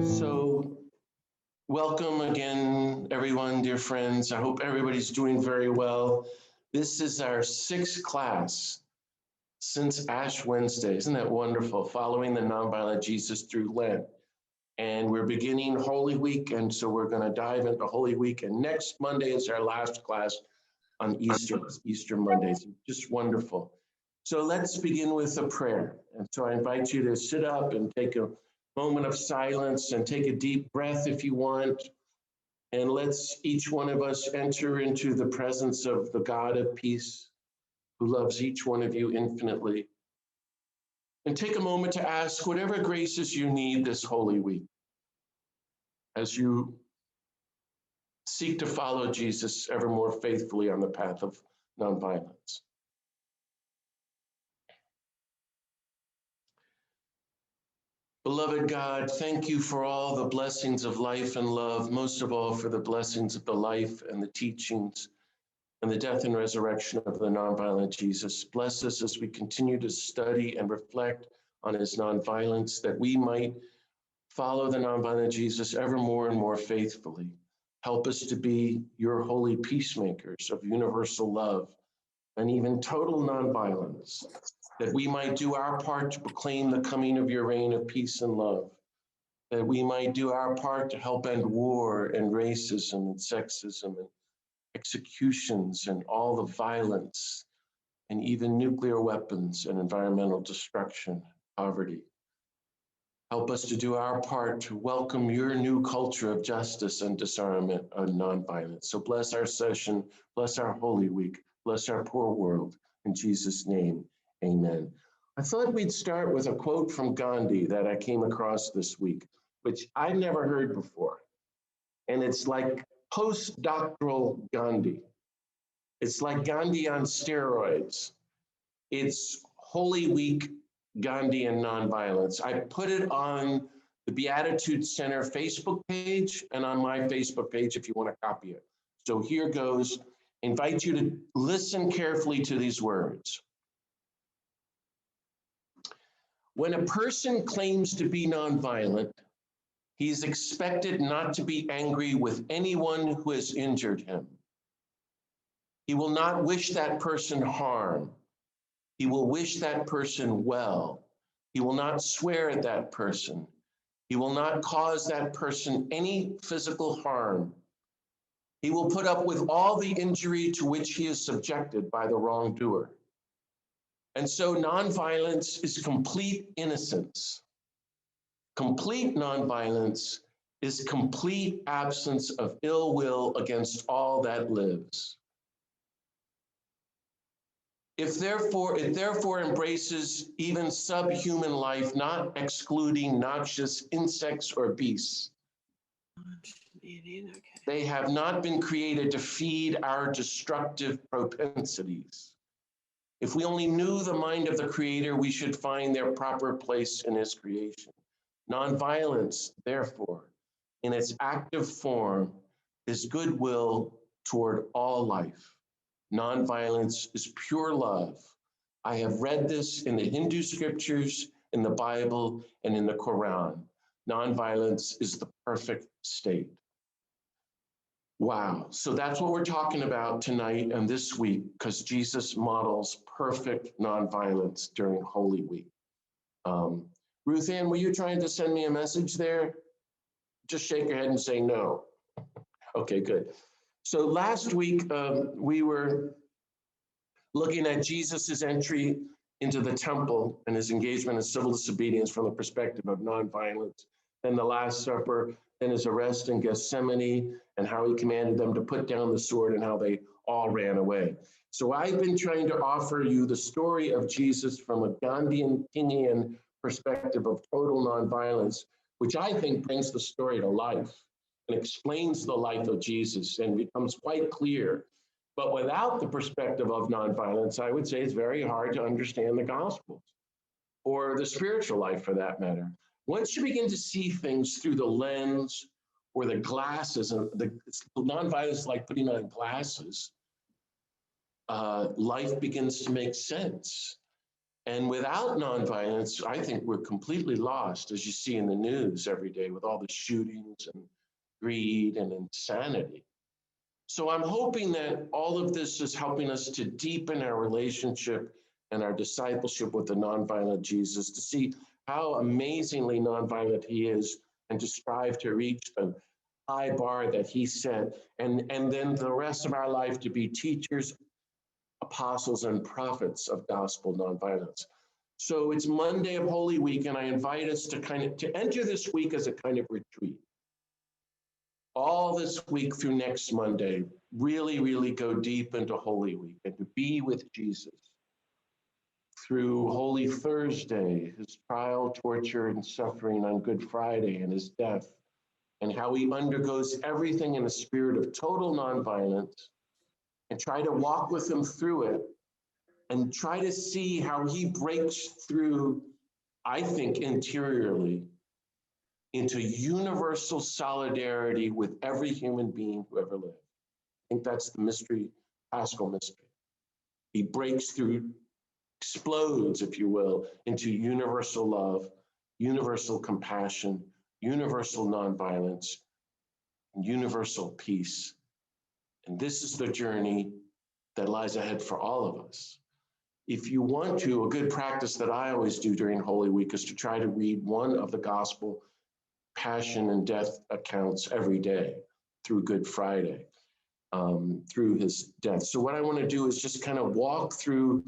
So, welcome again, everyone, dear friends. I hope everybody's doing very well. This is our sixth class since Ash Wednesday. Isn't that wonderful? Following the Nonviolent Jesus through Lent. And we're beginning Holy Week, and so we're going to dive into Holy Week. And next Monday is our last class on Easter Mondays. Just wonderful. So let's begin with a prayer. And so I invite you to sit up and take a moment of silence and take a deep breath if you want. And let's each one of us enter into the presence of the God of peace who loves each one of you infinitely. And take a moment to ask whatever graces you need this Holy Week as you seek to follow Jesus ever more faithfully on the path of nonviolence. Beloved God, thank you for all the blessings of life and love, most of all for the blessings of the life and the teachings and the death and resurrection of the nonviolent Jesus. Bless us as we continue to study and reflect on his nonviolence, that we might follow the nonviolent Jesus ever more and more faithfully. Help us to be your holy peacemakers of universal love and even total nonviolence, that we might do our part to proclaim the coming of your reign of peace and love, that we might do our part to help end war and racism and sexism and executions and all the violence and even nuclear weapons and environmental destruction, poverty. Help us to do our part to welcome your new culture of justice and disarmament and nonviolence. So bless our session, bless our Holy Week, bless our poor world. In Jesus' name, amen. I thought we'd start with a quote from Gandhi that I came across this week, which I'd never heard before. And it's like postdoctoral Gandhi. It's like Gandhi on steroids. It's Holy Week Gandhian nonviolence. I put it on the Beatitudes Center Facebook page and on my Facebook page if you want to copy it. So here goes. Invite you to listen carefully to these words. When a person claims to be nonviolent, he is expected not to be angry with anyone who has injured him. He will not wish that person harm. He will wish that person well. He will not swear at that person. He will not cause that person any physical harm. He will put up with all the injury to which he is subjected by the wrongdoer. And so nonviolence is complete innocence. Complete nonviolence is complete absence of ill will against all that lives. It therefore embraces even subhuman life, not excluding noxious insects or beasts. They have not been created to feed our destructive propensities. If we only knew the mind of the Creator, we should find their proper place in his creation. Nonviolence, therefore, in its active form, is goodwill toward all life. Nonviolence is pure love. I have read this in the Hindu scriptures, in the Bible, and in the Quran. Nonviolence is the perfect state. Wow. So that's what we're talking about tonight and this week, because Jesus models perfect nonviolence during Holy Week. Ruth Ann, were you trying to send me a message there? Just shake your head and say no. Okay, good. So last week, we were looking at Jesus's entry into the temple and his engagement in civil disobedience from the perspective of nonviolence, then the Last Supper, then his arrest in Gethsemane, and how he commanded them to put down the sword and how they all ran away. So I've been trying to offer you the story of Jesus from a Gandhian, Kingian perspective of total nonviolence, which I think brings the story to life and explains the life of Jesus and becomes quite clear. But without the perspective of nonviolence, I would say it's very hard to understand the Gospels or the spiritual life for that matter. Once you begin to see things through the lens or the glasses, and the nonviolence is like putting on glasses, life begins to make sense. And without nonviolence, I think we're completely lost, as you see in the news every day with all the shootings and greed and insanity. So I'm hoping that all of this is helping us to deepen our relationship and our discipleship with the nonviolent Jesus, to see how amazingly nonviolent he is, and to strive to reach the high bar that he set, and then the rest of our life to be teachers, apostles, and prophets of gospel nonviolence. So it's Monday of Holy Week, and I invite us to enter this week as a kind of retreat. All this week through next Monday, really, really go deep into Holy Week and to be with Jesus. Through Holy Thursday, his trial, torture, and suffering on Good Friday, and his death, and how he undergoes everything in a spirit of total nonviolence, and try to walk with him through it, and try to see how he breaks through, I think, interiorly, into universal solidarity with every human being who ever lived. I think that's the mystery, Paschal mystery. He breaks through, explodes, if you will, into universal love, universal compassion, universal nonviolence, and universal peace. And this is the journey that lies ahead for all of us. If you want to, a good practice that I always do during Holy Week is to try to read one of the gospel passion and death accounts every day through Good Friday, through his death. So what I want to do is just kind of walk through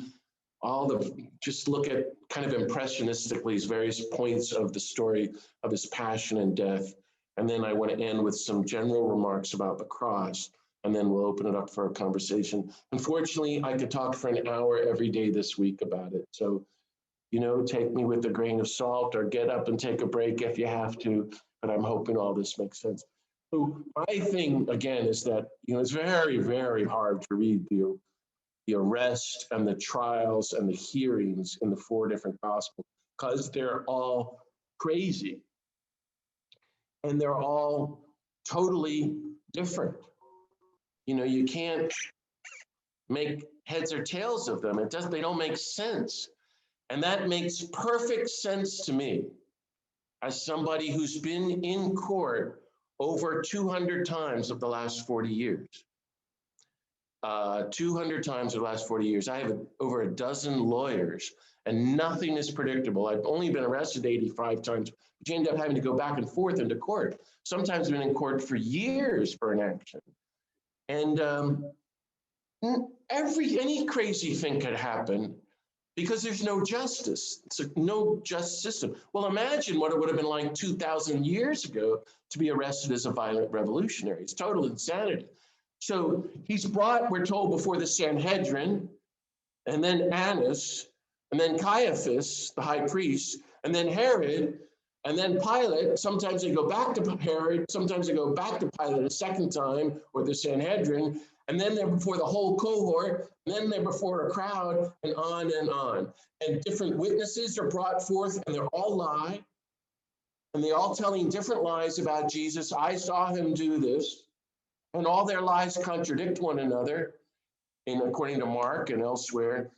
just look at kind of impressionistically his various points of the story of his passion and death. And then I want to end with some general remarks about the cross, and then we'll open it up for a conversation. Unfortunately, I could talk for an hour every day this week about it. So, take me with a grain of salt, or get up and take a break if you have to, but I'm hoping all this makes sense. So my thing, again, is that, it's very, very hard to read the arrest and the trials and the hearings in the 4 different gospels, because they're all crazy and they're all totally different. You can't make heads or tails of them. They don't make sense. And that makes perfect sense to me as somebody who's been in court over 200 times of the last 40 years. 200 times in the last 40 years. I have over a dozen lawyers, and nothing is predictable. I've only been arrested 85 times, but you end up having to go back and forth into court. Sometimes I've been in court for years for an action. And any crazy thing could happen because there's no justice. It's no just system. Well, imagine what it would have been like 2,000 years ago to be arrested as a violent revolutionary. It's total insanity. So he's brought, we're told, before the Sanhedrin, and then Annas, and then Caiaphas, the high priest, and then Herod, and then Pilate. Sometimes they go back to Herod, sometimes they go back to Pilate a second time, or the Sanhedrin, and then they're before the whole cohort, and then they're before a crowd, and on and on. And different witnesses are brought forth, and they're all lie, and they're all telling different lies about Jesus. I saw him do this. And all their lies contradict one another, according to Mark and elsewhere.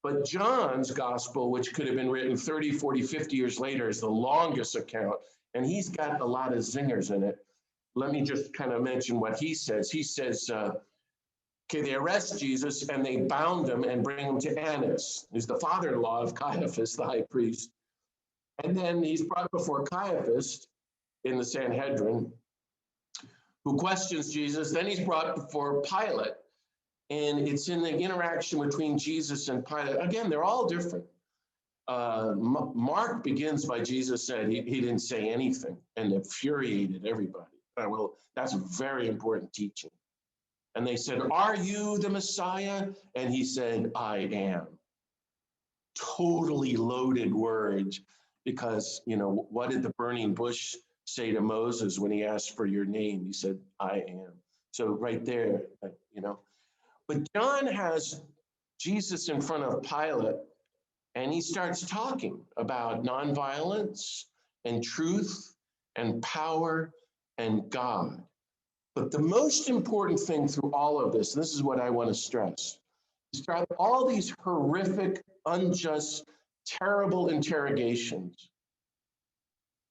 But John's gospel, which could have been written 30, 40, 50 years later, is the longest account. And he's got a lot of zingers in it. Let me just kind of mention what he says. He says, they arrest Jesus and they bound him and bring him to Annas, who's the father-in-law of Caiaphas, the high priest. And then he's brought before Caiaphas in the Sanhedrin, who questions Jesus. Then he's brought before Pilate, and it's in the interaction between Jesus and Pilate. Again, they're all different. Mark begins by Jesus said he didn't say anything, and infuriated everybody. Well, that's a very important teaching. And they said, "Are you the Messiah?" And he said, "I am." Totally loaded words, because, what did the burning bush say to Moses when he asked for your name? He said, "I am." So right there, But John has Jesus in front of Pilate, and he starts talking about nonviolence and truth and power and God. But the most important thing through all of this, and this is what I want to stress, describe all these horrific, unjust, terrible interrogations.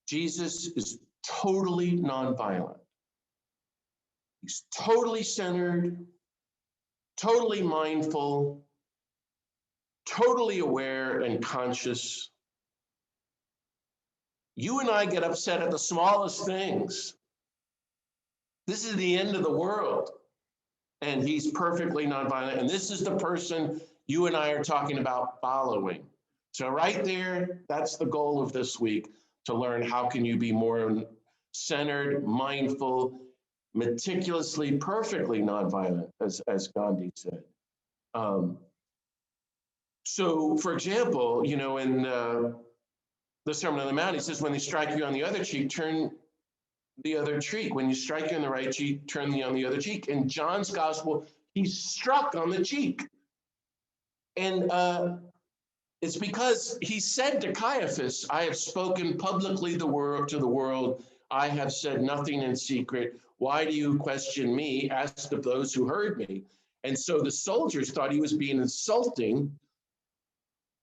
Jesus is totally nonviolent. He's totally centered, totally mindful, totally aware and conscious. You and I get upset at the smallest things. This is the end of the world. And he's perfectly nonviolent. And this is the person you and I are talking about following. So right there, that's the goal of this week, to learn how can you be more centered, mindful, meticulously, perfectly nonviolent, as Gandhi said. So, for example, you know, in the Sermon on the Mount, he says, when they strike you on the other cheek, turn the other cheek. When you strike you on the right cheek, turn on the other cheek. In John's gospel, he's struck on the cheek. And it's because he said to Caiaphas, I have spoken publicly to the world. I have said nothing in secret. Why do you question me? Ask of those who heard me. And so the soldiers thought he was being insulting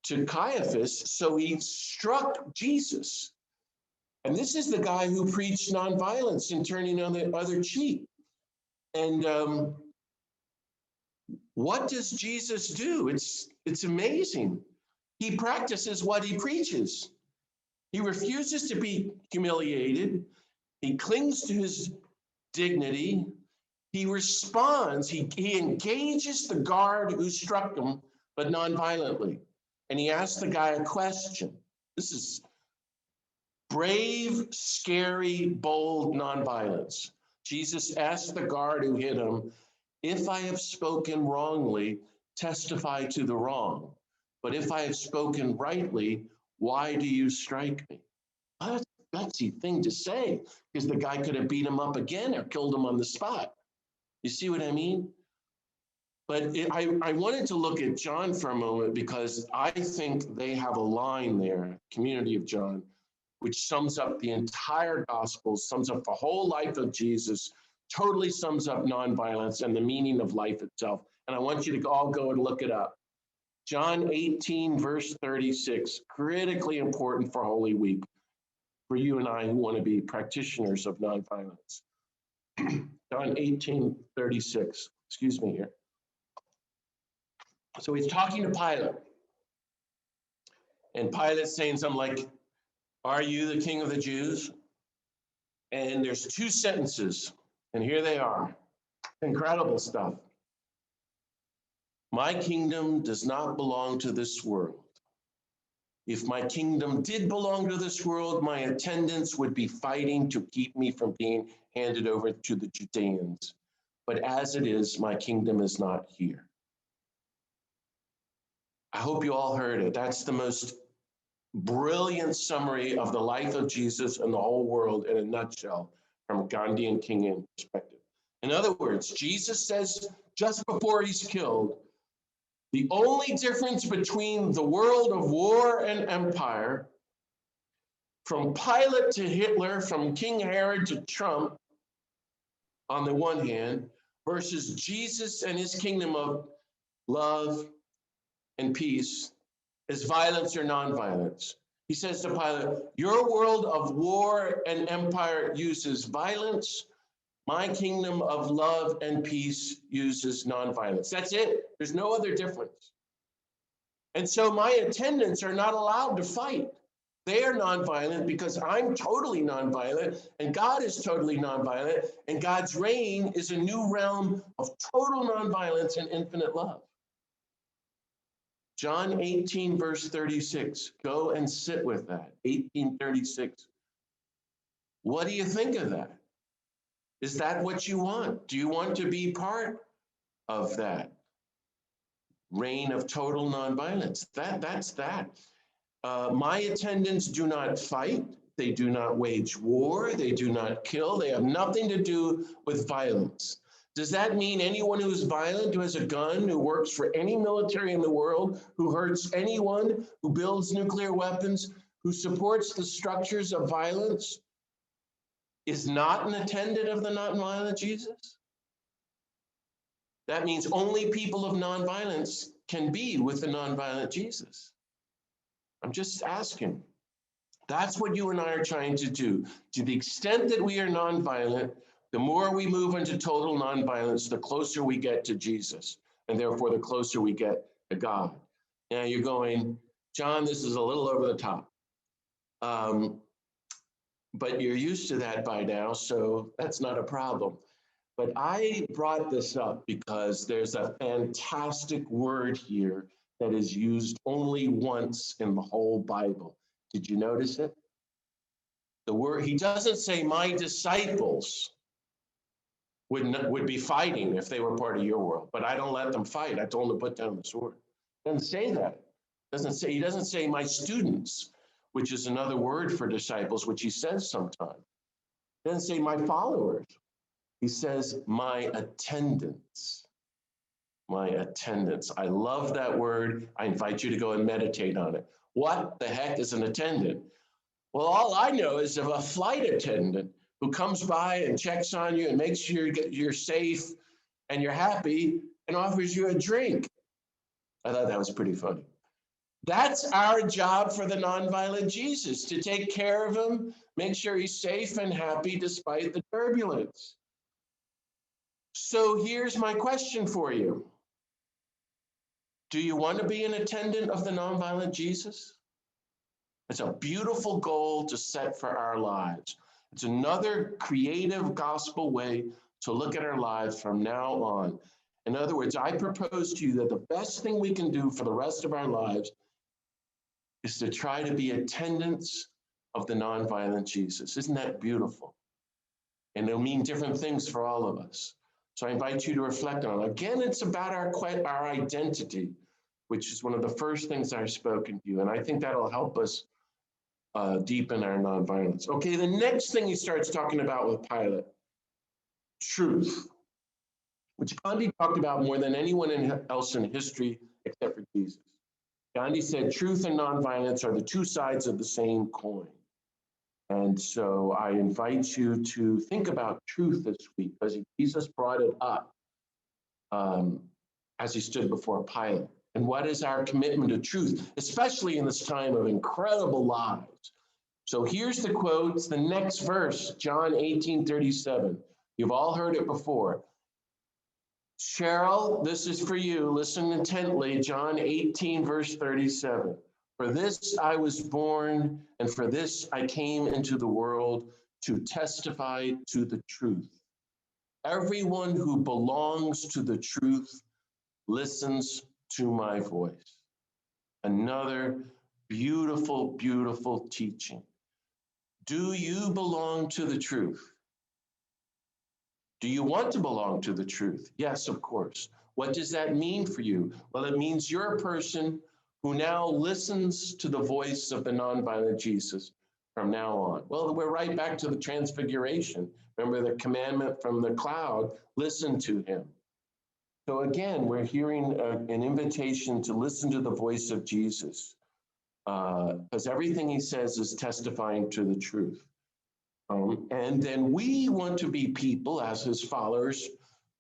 to Caiaphas, so he struck Jesus. And this is the guy who preached nonviolence and turning on the other cheek. And what does Jesus do? It's amazing. He practices what he preaches. He refuses to be humiliated. He clings to his dignity. He responds. He engages the guard who struck him, but nonviolently. And he asks the guy a question. This is brave, scary, bold nonviolence. Jesus asked the guard who hit him, if I have spoken wrongly, testify to the wrong. But if I have spoken rightly, why do you strike me? That's a gutsy thing to say, because the guy could have beat him up again or killed him on the spot. You see what I mean? But I wanted to look at John for a moment, because I think they have a line there, Community of John, which sums up the entire gospel, sums up the whole life of Jesus, totally sums up nonviolence and the meaning of life itself. And I want you to all go and look it up. John 18, verse 36, critically important for Holy Week, for you and I who want to be practitioners of nonviolence. John 18, 36, excuse me here. So he's talking to Pilate. And Pilate's saying something like, are you the king of the Jews? And there's two sentences, and here they are. Incredible stuff. My kingdom does not belong to this world. If my kingdom did belong to this world, my attendants would be fighting to keep me from being handed over to the Judeans. But as it is, my kingdom is not here. I hope you all heard it. That's the most brilliant summary of the life of Jesus and the whole world in a nutshell from a Gandhian Kingian perspective. In other words, Jesus says just before he's killed, the only difference between the world of war and empire, from Pilate to Hitler, from King Herod to Trump, on the one hand, versus Jesus and his kingdom of love and peace, is violence or nonviolence. He says to Pilate, your world of war and empire uses violence. My kingdom of love and peace uses nonviolence. That's it. There's no other difference. And so my attendants are not allowed to fight. They are nonviolent because I'm totally nonviolent, and God is totally nonviolent, and God's reign is a new realm of total nonviolence and infinite love. John 18, verse 36. Go and sit with that. 18:36. What do you think of that? Is that what you want? Do you want to be part of that reign of total nonviolence? That's that. My attendants do not fight. They do not wage war. They do not kill. They have nothing to do with violence. Does that mean anyone who is violent, who has a gun, who works for any military in the world, who hurts anyone, who builds nuclear weapons, who supports the structures of violence, is not an attendant of the nonviolent Jesus? That means only people of nonviolence can be with the nonviolent Jesus. I'm just asking. That's what you and I are trying to do. To the extent that we are nonviolent, the more we move into total nonviolence, the closer we get to Jesus, and therefore the closer we get to God. Now you're going, John, this is a little over the top. But you're used to that by now, so that's not a problem. But I brought this up because there's a fantastic word here that is used only once in the whole Bible. Did you notice it? The word, he doesn't say my disciples would be fighting if they were part of your world, but I don't let them fight. I told them to put down the sword. He doesn't say that. He doesn't say my students, which is another word for disciples, which he says sometimes. He doesn't say my followers. He says my attendants. My attendants. I love that word. I invite you to go and meditate on it. What the heck is an attendant? Well, all I know is of a flight attendant who comes by and checks on you and makes sure you're safe and you're happy and offers you a drink. I thought that was pretty funny. That's our job for the nonviolent Jesus, to take care of him, make sure he's safe and happy despite the turbulence. So here's my question for you. Do you want to be an attendant of the nonviolent Jesus? It's a beautiful goal to set for our lives. It's another creative gospel way to look at our lives from now on. In other words, I propose to you that the best thing we can do for the rest of our lives is to try to be attendants of the nonviolent Jesus. Isn't that beautiful? And it'll mean different things for all of us. So I invite you to reflect on it. Again, it's about our identity, which is one of the first things I've spoken to you. And I think that'll help us deepen our nonviolence. Okay, the next thing he starts talking about with Pilate, truth, which Gandhi talked about more than anyone else in history except for Jesus. Gandhi said truth and nonviolence are the two sides of the same coin. And so I invite you to think about truth this week, because Jesus brought it up as he stood before Pilate. And what is our commitment to truth, especially in this time of incredible lies? So here's the quote. It's the next verse, John 18:37. You've all heard it before. Cheryl, this is for you. Listen intently. John 18, verse 37. For this I was born, and for this I came into the world, to testify to the truth. Everyone who belongs to the truth listens to my voice. Another beautiful, beautiful teaching. Do you belong to the truth? Do you want to belong to the truth? Yes, of course. What does that mean for you? Well, it means you're a person who now listens to the voice of the nonviolent Jesus from now on. Well, we're right back to the transfiguration. Remember the commandment from the cloud, listen to him. So again, we're hearing an invitation to listen to the voice of Jesus, because everything he says is testifying to the truth. And then we want to be people, as his followers,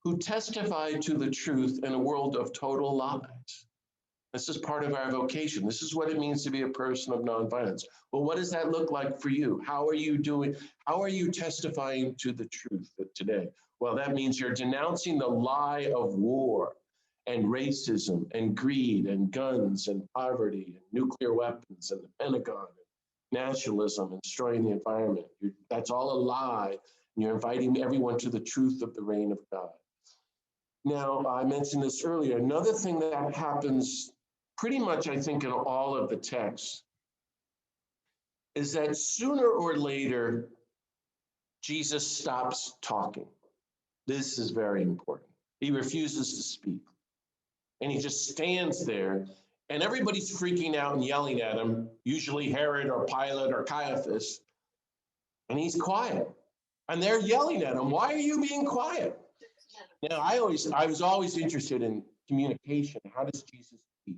who testify to the truth in a world of total lies. This is part of our vocation. This is what it means to be a person of nonviolence. Well, what does that look like for you? How are you doing? How are you testifying to the truth today? Well, that means you're denouncing the lie of war and racism and greed and guns and poverty and nuclear weapons and the Pentagon and nationalism and destroying the environment. That's all a lie. And you're inviting everyone to the truth of the reign of God. Now, I mentioned this earlier. Another thing that happens pretty much, I think, in all of the texts is that sooner or later, Jesus stops talking. This is very important. He refuses to speak. And he just stands there, and everybody's freaking out and yelling at him, usually Herod or Pilate or Caiaphas, and he's quiet. And they're yelling at him, why are you being quiet? Now, I was always interested in communication. How does Jesus teach?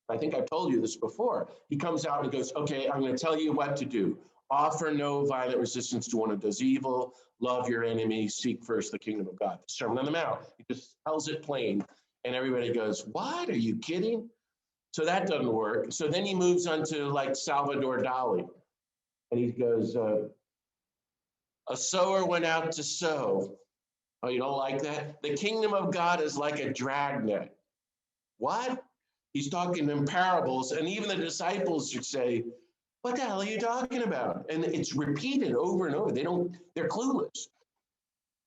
I think I've told you this before. He comes out and goes, okay, I'm going to tell you what to do. offer no violent resistance to one who does evil, love your enemy, seek first the kingdom of God. The Sermon on the Mount. He just tells it plain, and everybody goes, what? Are you kidding? So that doesn't work. So then he moves on to like Salvador Dali, and he goes, a sower went out to sow. Oh, you don't like that? The kingdom of God is like a dragnet. What? He's talking in parables, and even the disciples should say, what the hell are you talking about? And it's repeated over and over. They're clueless.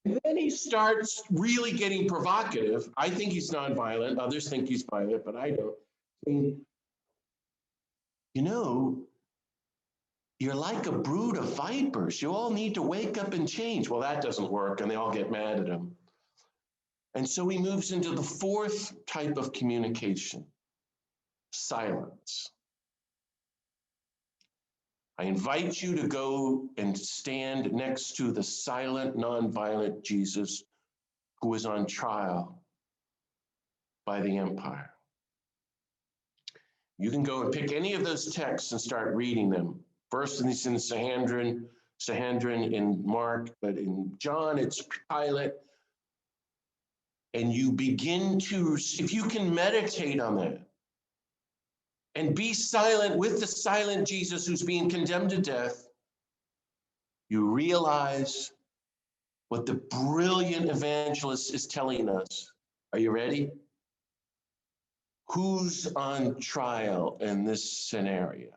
And then he starts really getting provocative. I think he's nonviolent. Others think he's violent, but I don't. And, you know, you're like a brood of vipers. You all need to wake up and change. Well, that doesn't work, and they all get mad at him. And so he moves into the fourth type of communication, silence. I invite you to go and stand next to the silent, nonviolent Jesus who is on trial by the empire. You can go and pick any of those texts and start reading them. First, it's in Sanhedrin in Mark, but in John, it's Pilate. And you begin to, if you can meditate on that and be silent with the silent Jesus who's being condemned to death, you realize what the brilliant evangelist is telling us. Are you ready? Who's on trial in this scenario?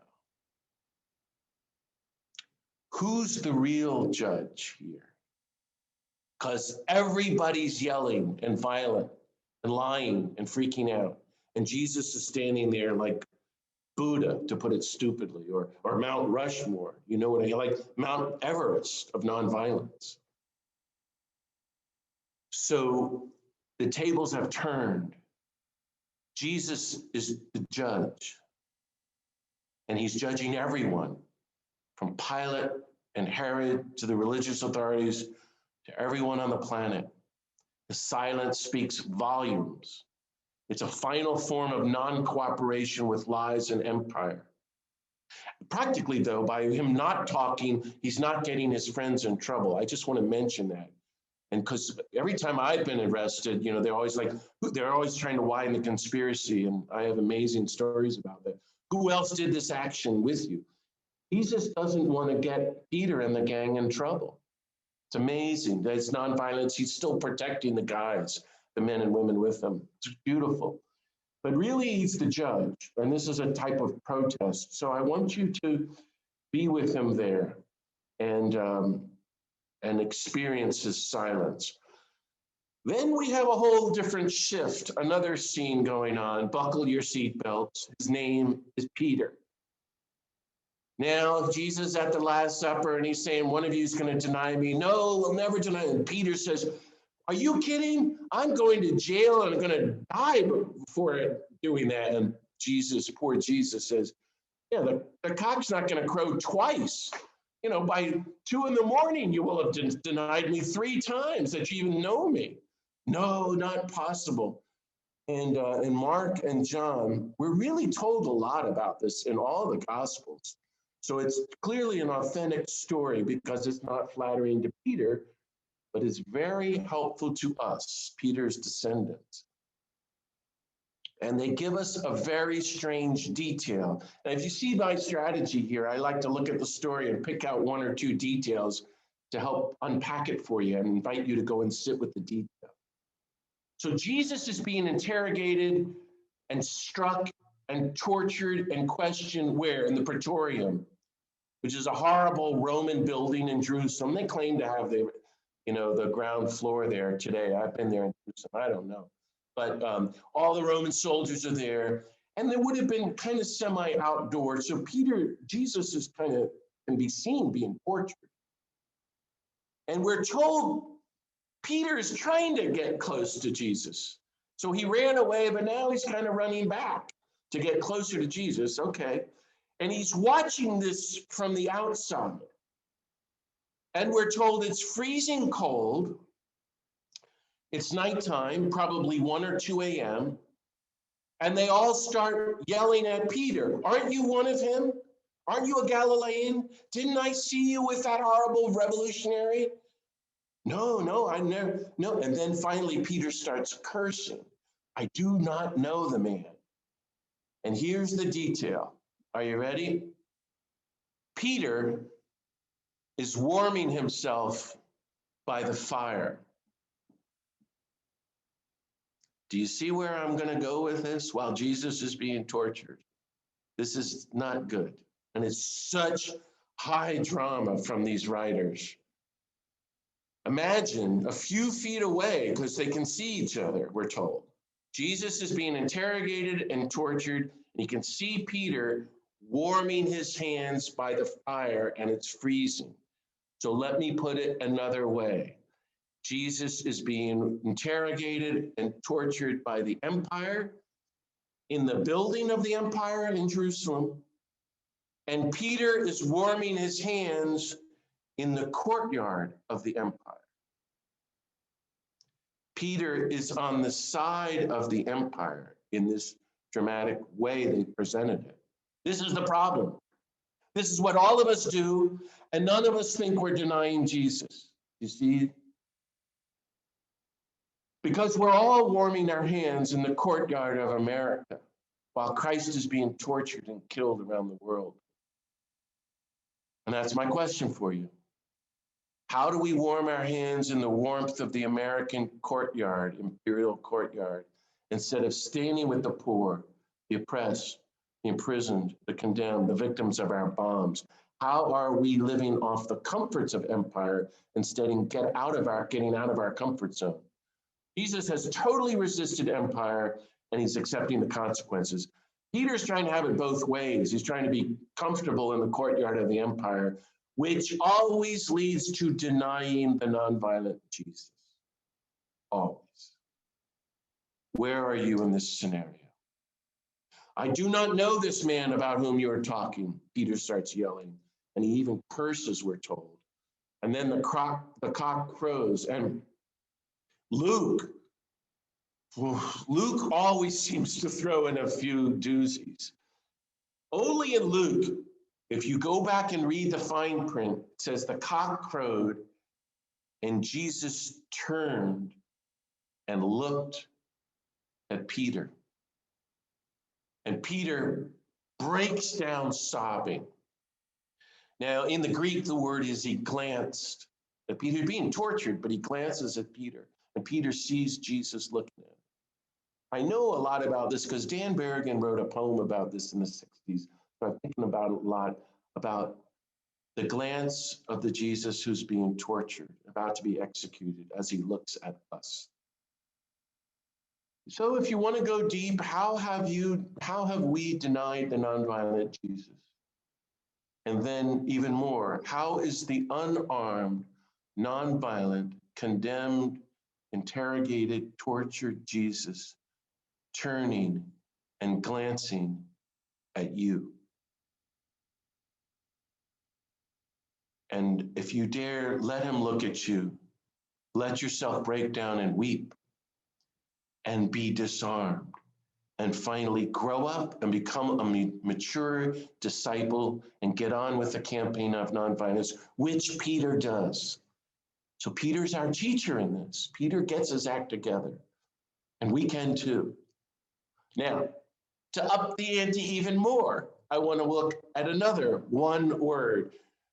Who's the real judge here? Because everybody's yelling and violent and lying and freaking out. And Jesus is standing there like Buddha, to put it stupidly, or Mount Rushmore, you know what I mean? Like Mount Everest of nonviolence. So the tables have turned. Jesus is the judge, and he's judging everyone, from Pilate and Herod to the religious authorities to everyone on the planet. The silence speaks volumes. It's a final form of non-cooperation with lies and empire. Practically, though, by him not talking, he's not getting his friends in trouble. I just want to mention that. And because every time I've been arrested, you know, they're always trying to widen the conspiracy. And I have amazing stories about that. Who else did this action with you? Jesus doesn't want to get Peter and the gang in trouble. It's amazing. It's nonviolence. He's still protecting the guys, the men and women with them. It's beautiful. But really, he's the judge. And this is a type of protest. So I want you to be with him there and experience his silence. Then we have a whole different shift, another scene going on. Buckle your seatbelts. His name is Peter. Now, Jesus at the Last Supper, and he's saying, one of you is going to deny me. No, we'll never deny him. And Peter says, are you kidding? I'm going to jail and I'm going to die before doing that. And Jesus, poor Jesus, says, yeah, the cock's not going to crow twice. You know, by 2 a.m, you will have denied me 3 times that you even know me. No, not possible. And in Mark and John, we're really told a lot about this in all the Gospels. So it's clearly an authentic story because it's not flattering to Peter, but it's very helpful to us, Peter's descendants. And they give us a very strange detail. And if you see my strategy here, I like to look at the story and pick out 1 or 2 details to help unpack it for you and invite you to go and sit with the detail. So Jesus is being interrogated and struck and tortured and questioned where? In the Praetorium, which is a horrible Roman building in Jerusalem. They claim to have the ground floor there today. I've been there in Jerusalem, I don't know. But all the Roman soldiers are there, and they would have been kind of semi-outdoors. So Jesus is can be seen being tortured. And we're told Peter is trying to get close to Jesus. So he ran away, but now he's kind of running back to get closer to Jesus. Okay. And he's watching this from the outside. And we're told it's freezing cold. It's nighttime, probably 1 or 2 a.m. And they all start yelling at Peter. Aren't you one of him? Aren't you a Galilean? Didn't I see you with that horrible revolutionary? No, I never, no. And then finally, Peter starts cursing. I do not know the man. And here's the detail. Are you ready? Peter is warming himself by the fire. Do you see where I'm going to go with this? While Jesus is being tortured. This is not good. And it's such high drama from these writers. Imagine a few feet away, because they can see each other, we're told. Jesus is being interrogated and tortured, and you can see Peter warming his hands by the fire, and it's freezing. So let me put it another way. Jesus is being interrogated and tortured by the empire in the building of the empire in Jerusalem, and Peter is warming his hands in the courtyard of the empire. Peter is on the side of the empire in this dramatic way they presented it. This is the problem. This is what all of us do, and none of us think we're denying Jesus. You see? Because we're all warming our hands in the courtyard of America while Christ is being tortured and killed around the world. And that's my question for you. How do we warm our hands in the warmth of the American courtyard, imperial courtyard, instead of standing with the poor, the oppressed, the imprisoned, the condemned, the victims of our bombs? How are we living off the comforts of empire instead of getting out of our comfort zone? Jesus has totally resisted empire, and he's accepting the consequences. Peter's trying to have it both ways. He's trying to be comfortable in the courtyard of the empire, which always leads to denying the nonviolent Jesus. Always. Where are you in this scenario? I do not know this man about whom you are talking, Peter starts yelling, and he even curses, we're told. And then the cock crows, and Luke always seems to throw in a few doozies. Only in Luke, if you go back and read the fine print, it says the cock crowed and Jesus turned and looked at Peter. And Peter breaks down sobbing. Now, in the Greek, the word is he glanced at Peter, being tortured, but he glances at Peter. And Peter sees Jesus looking at him. I know a lot about this because Dan Berrigan wrote a poem about this in the 60s. So I'm thinking about it a lot, about the glance of the Jesus who's being tortured, about to be executed as he looks at us. So if you want to go deep, how have we denied the nonviolent Jesus? And then even more, how is the unarmed, nonviolent, condemned, interrogated, tortured Jesus turning and glancing at you? And if you dare, let him look at you. Let yourself break down and weep and be disarmed and finally grow up and become a mature disciple and get on with the campaign of nonviolence, which Peter does. So Peter's our teacher in this. Peter gets his act together, and we can too. Now, to up the ante even more, I want to look at another one word,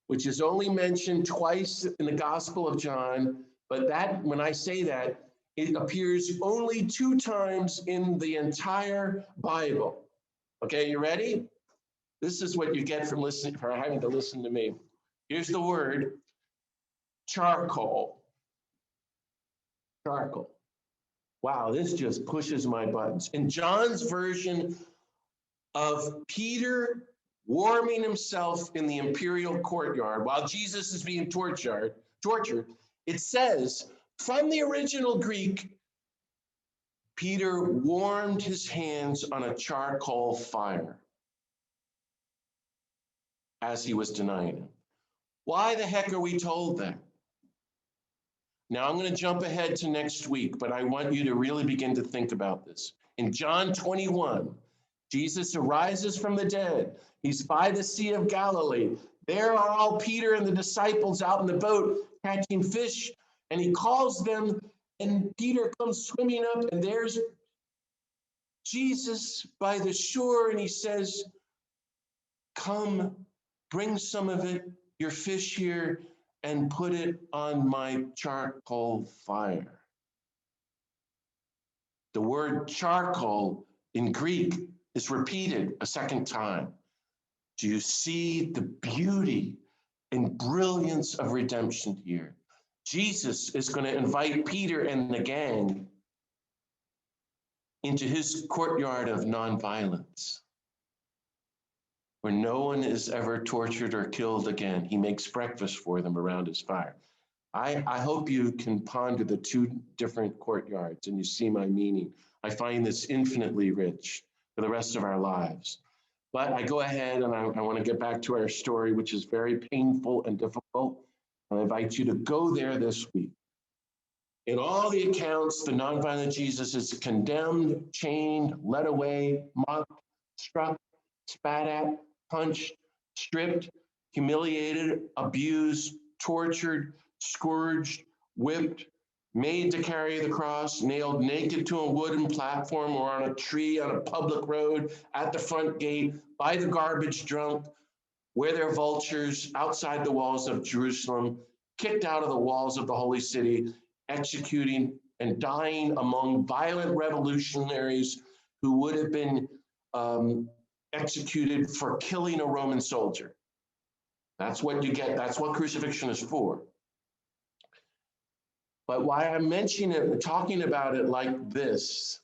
which is only mentioned twice in the Gospel of John, but that, when I say that, it appears only 2 times in the entire Bible. Okay, you ready? This is what you get for having to listen to me. Here's the word, charcoal. Charcoal. Wow, this just pushes my buttons. In John's version of Peter warming himself in the imperial courtyard while Jesus is being tortured, it says, from the original Greek, Peter warmed his hands on a charcoal fire as he was denying him. Why the heck are we told that? Now I'm going to jump ahead to next week, but I want you to really begin to think about this. In John 21, Jesus arises from the dead. He's by the Sea of Galilee. There are all Peter and the disciples out in the boat catching fish, and he calls them, and Peter comes swimming up, and there's Jesus by the shore, and he says, come, bring some of it, your fish here, and put it on my charcoal fire. The word charcoal in Greek is repeated a second time. Do you see the beauty and brilliance of redemption here? Jesus is going to invite Peter and the gang into his courtyard of nonviolence, where no one is ever tortured or killed again. He makes breakfast for them around his fire. I hope you can ponder the two different courtyards and you see my meaning. I find this infinitely rich for the rest of our lives. But I go ahead and I want to get back to our story, which is very painful and difficult. I invite you to go there this week. In all the accounts, the nonviolent Jesus is condemned, chained, led away, mocked, struck, spat at, punched, stripped, humiliated, abused, tortured, scourged, whipped, made to carry the cross, nailed naked to a wooden platform or on a tree on a public road, at the front gate, by the garbage dump, where there are vultures, outside the walls of Jerusalem, kicked out of the walls of the holy city, executing and dying among violent revolutionaries who would have been executed for killing a Roman soldier. That's what you get. That's what crucifixion is for. But why I'm mentioning it, talking about it like this,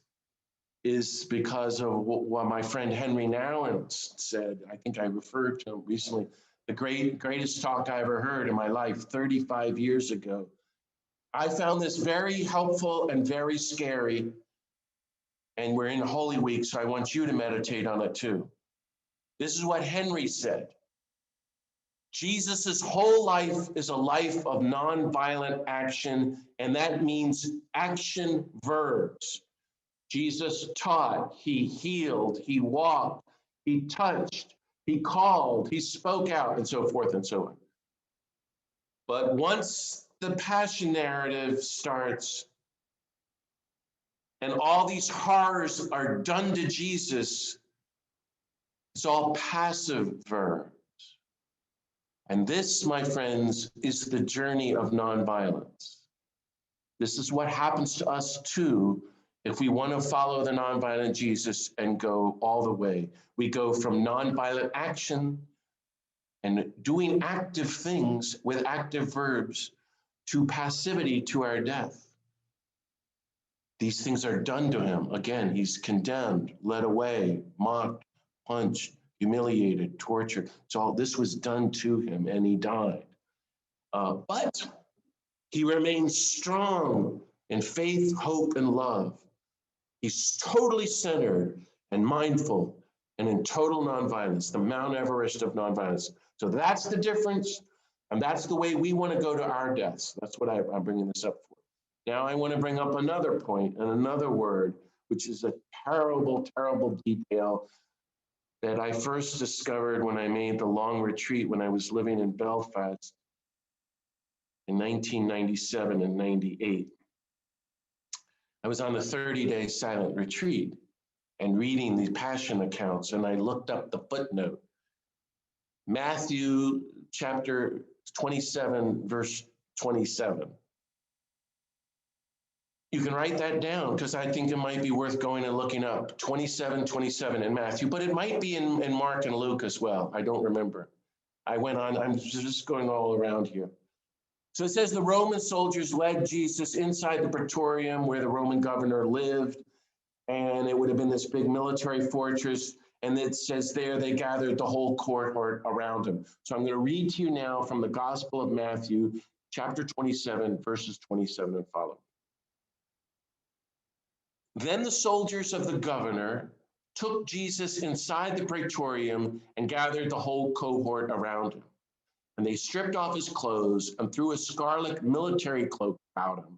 is because of what my friend Henry Nouwen said. I think I referred to him recently. The greatest talk I ever heard in my life 35 years ago. I found this very helpful and very scary. And we're in Holy Week, so I want you to meditate on it too. This is what Henry said. Jesus's whole life is a life of nonviolent action, and that means action verbs. Jesus taught, he healed, he walked, he touched, he called, he spoke out, and so forth and so on. But once the passion narrative starts and all these horrors are done to Jesus, it's all passive verbs. And this, my friends, is the journey of nonviolence. This is what happens to us too if we want to follow the nonviolent Jesus and go all the way. We go from nonviolent action and doing active things with active verbs to passivity, to our death. These things are done to him. Again, he's condemned, led away, mocked, punched, humiliated, tortured. So all this was done to him, and he died. But he remains strong in faith, hope, and love. He's totally centered and mindful and in total nonviolence, the Mount Everest of nonviolence. So that's the difference, and that's the way we want to go to our deaths. That's what I'm bringing this up for. Now I want to bring up another point and another word, which is a terrible, terrible detail that I first discovered when I made the long retreat when I was living in Belfast in 1997 and 98. I was on a 30-day silent retreat and reading the Passion accounts, and I looked up the footnote. Matthew chapter 27, verse 27. You can write that down because I think it might be worth going and looking up. 27 in Matthew, but it might be in Mark and Luke as well. I don't remember. I'm just going all around here. So it says the Roman soldiers led Jesus inside the praetorium where the Roman governor lived, and it would have been this big military fortress. And it says there they gathered the whole cohort around him. So I'm going to read to you now from the Gospel of Matthew, chapter 27, verses 27 and following. Then the soldiers of the governor took Jesus inside the praetorium and gathered the whole cohort around him. And they stripped off his clothes and threw a scarlet military cloak about him.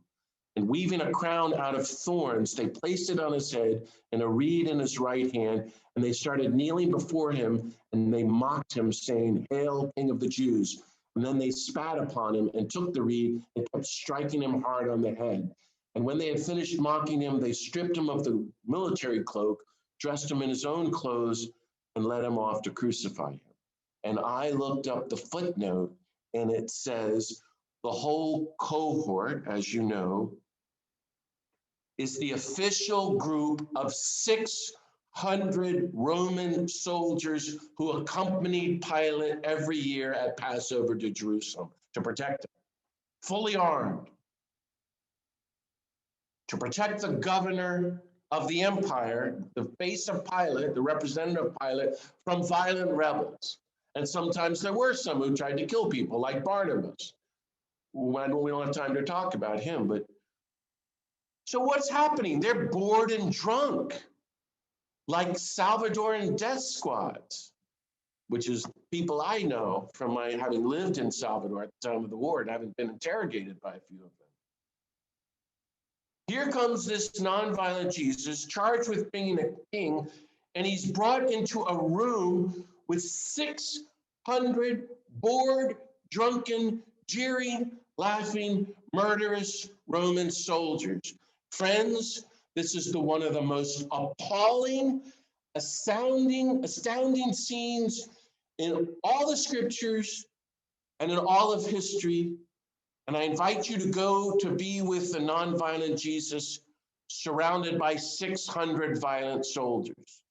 And weaving a crown out of thorns, they placed it on his head and a reed in his right hand. And they started kneeling before him, and they mocked him, saying, "Hail, King of the Jews." And then they spat upon him and took the reed and kept striking him hard on the head. And when they had finished mocking him, they stripped him of the military cloak, dressed him in his own clothes, and led him off to crucify him. And I looked up the footnote, and it says the whole cohort, as you know, is the official group of 600 Roman soldiers who accompanied Pilate every year at Passover to Jerusalem to protect him, fully armed, to protect the governor of the empire, the face of Pilate, the representative of Pilate, from violent rebels. And sometimes there were some who tried to kill people, like Barnabas. We don't have time to talk about him, but so what's happening? They're bored and drunk, like Salvadoran death squads, which is people I know from my having lived in Salvador at the time of the war and having been interrogated by a few of them. Here comes this nonviolent Jesus, charged with being a king, and he's brought into a room with 600 bored, drunken, jeering, laughing, murderous Roman soldiers. Friends, this is one of the most appalling, astounding scenes in all the scriptures and in all of history. And I invite you to go to be with the nonviolent Jesus, surrounded by 600 violent soldiers.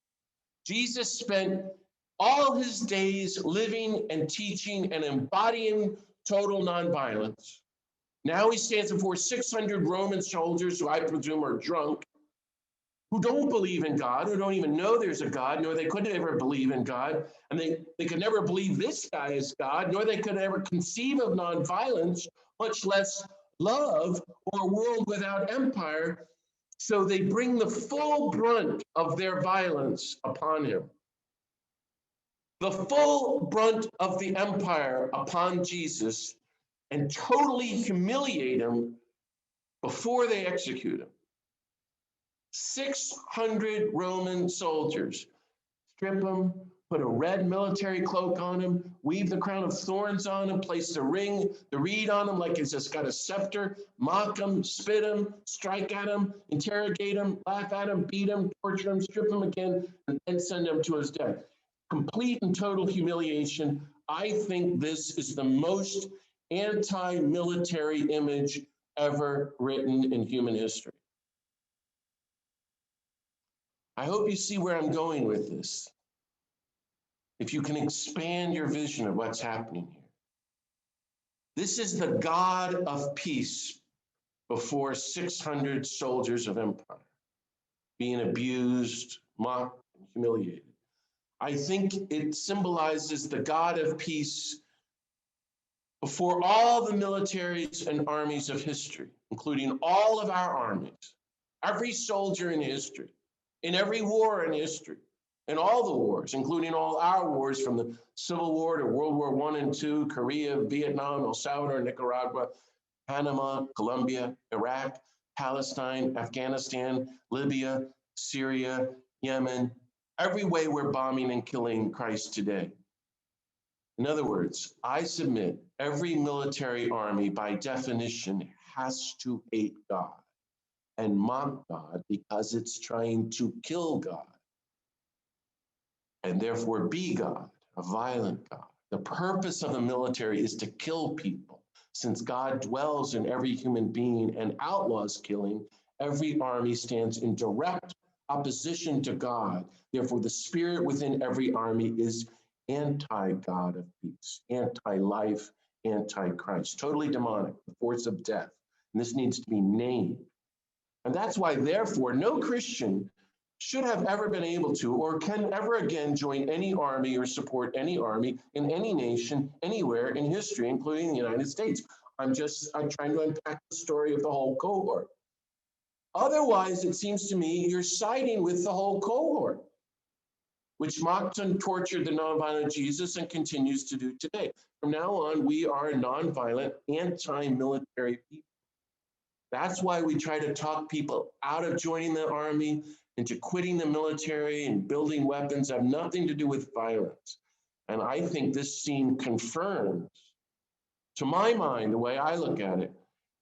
Jesus spent all his days living and teaching and embodying total nonviolence. Now he stands before 600 Roman soldiers, who I presume are drunk, who don't believe in God, who don't even know there's a God, nor they could ever believe in God. And they could never believe this guy is God, nor they could ever conceive of nonviolence, much less love or a world without empire. So they bring the full brunt of their violence upon him. The full brunt of the empire upon Jesus, and totally humiliate him before they execute him. 600 Roman soldiers strip him, put a red military cloak on him, weave the crown of thorns on him, place the reed on him like he's just got a scepter, mock him, spit him, strike at him, interrogate him, laugh at him, beat him, torture him, strip him again, and then send him to his death. Complete and total humiliation. I think this is the most anti-military image ever written in human history. I hope you see where I'm going with this. If you can expand your vision of what's happening here. This is the God of peace before 600 soldiers of empire, being abused, mocked, and humiliated. I think it symbolizes the God of peace before all the militaries and armies of history, including all of our armies, every soldier in history, in every war in history, in all the wars, including all our wars from the Civil War to World War I and II, Korea, Vietnam, El Salvador, Nicaragua, Panama, Colombia, Iraq, Palestine, Afghanistan, Libya, Syria, Yemen, every way we're bombing and killing Christ today. In other words, I submit every military army by definition has to hate God and mock God because it's trying to kill God and therefore be God, a violent God. The purpose of the military is to kill people. Since God dwells in every human being and outlaws killing, every army stands in direct opposition to God. Therefore, the spirit within every army is anti-God of peace, anti-life, anti-Christ, totally demonic, the force of death. And this needs to be named. And that's why, therefore, no Christian should have ever been able to or can ever again join any army or support any army in any nation, anywhere in history, including the United States. I'm trying to unpack the story of the whole cohort. Otherwise, it seems to me you're siding with the whole cohort, which mocked and tortured the nonviolent Jesus and continues to do today. From now on, we are nonviolent, anti-military people. That's why we try to talk people out of joining the army, into quitting the military and building weapons that have nothing to do with violence. And I think this scene confirms, to my mind, the way I look at it,